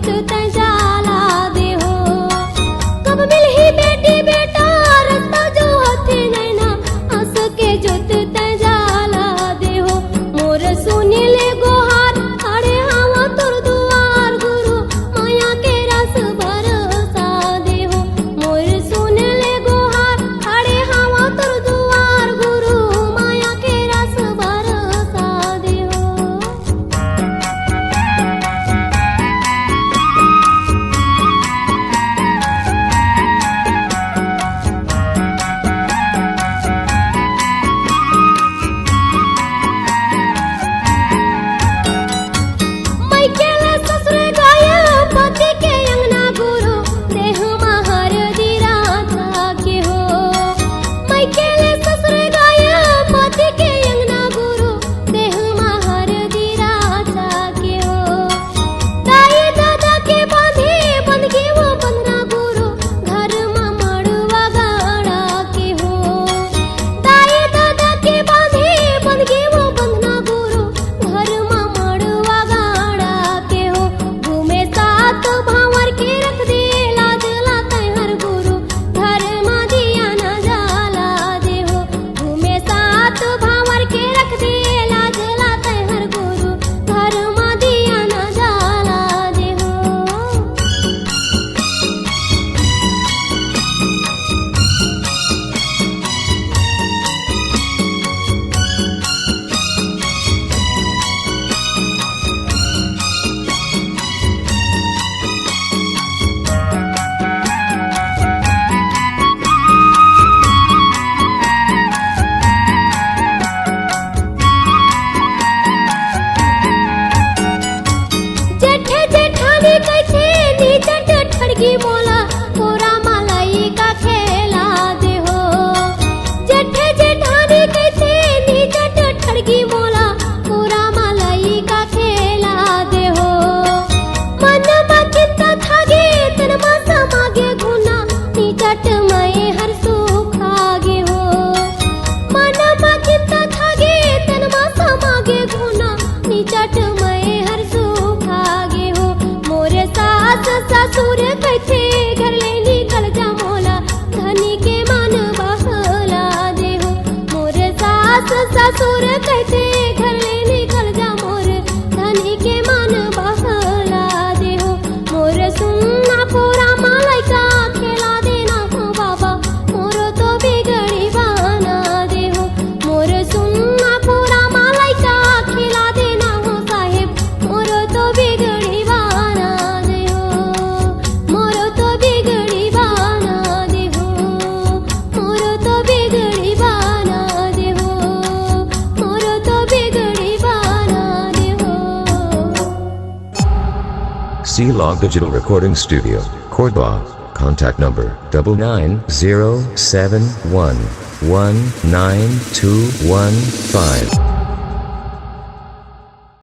जोतते जाला दे हो। कब मिलही बेटी बेटा रास्ता जो हथे नैना हंस के जोतते जाला दे हो। मोर सुनिले गोहार अरे हवा तोर दुआर गुरु माया के रस भरोसा दे हो। मोर सुनिले गोहार अरे हवा तोर दुआर गुरु माया के रस भरोसा दे हो। मैकेले ससुर गया पति के अंगना गुरु देह महर दीरा था के हो। मैकेले ससुर गया पति के अंगना गुरु देह महर दीरा था के हो। दाई दादा के बांधे बंदगी वो बंधना गुरु घर में मड़वा गाड़ा के हो। दाई दादा के बांधे बंदगी वो बंधना गुरु घर में मड़वा गाड़ा के हो। घूमे साथ भावर के रख दे लाज लाते हर गुरु घर में दिया न जाला दे हो। घूमे साथ भावर के रख दे लाज लाते हर गुरु घर में दिया न जाला दे हो। जेठे जेठानी कैसे नीचट ठड़गी मोला पूरा मलाई का खेला दे हो। जेठे जेठानी कैसे नीचट ठड़गी मोला पूरा मलाई का खेला दे हो। मन में चिंता थागे तन में समागे गुना नीचट मैं हर सुख आगे हो। मन में चिंता थागे तन में समागे गुना नीचट मैं हर सुख आगे हो। मोरे सास ससुर कैसे घर ले निकल जा मोला धनी के मन बहला दे हो। मोरे सास ससुर कैसे घर ले निकल जा मोर धनी के मन बहला दे हो। मोर सुनना पूरा मालाइका खेला देना हो बाबा मोर तो बिगड़ी बना दे हो। मोर सुनना पूरा मालाइका खेला देना हो साहेब मोर तो बिगड़ी बना दे हो। मोर तो बिगड़ी बना दे हो। मोर तो बिगड़ी बना दे हो। मोर तो बिगड़ी बना दे हो। C-Log Digital Recording Studio, Cordoba. Contact number 99071192115.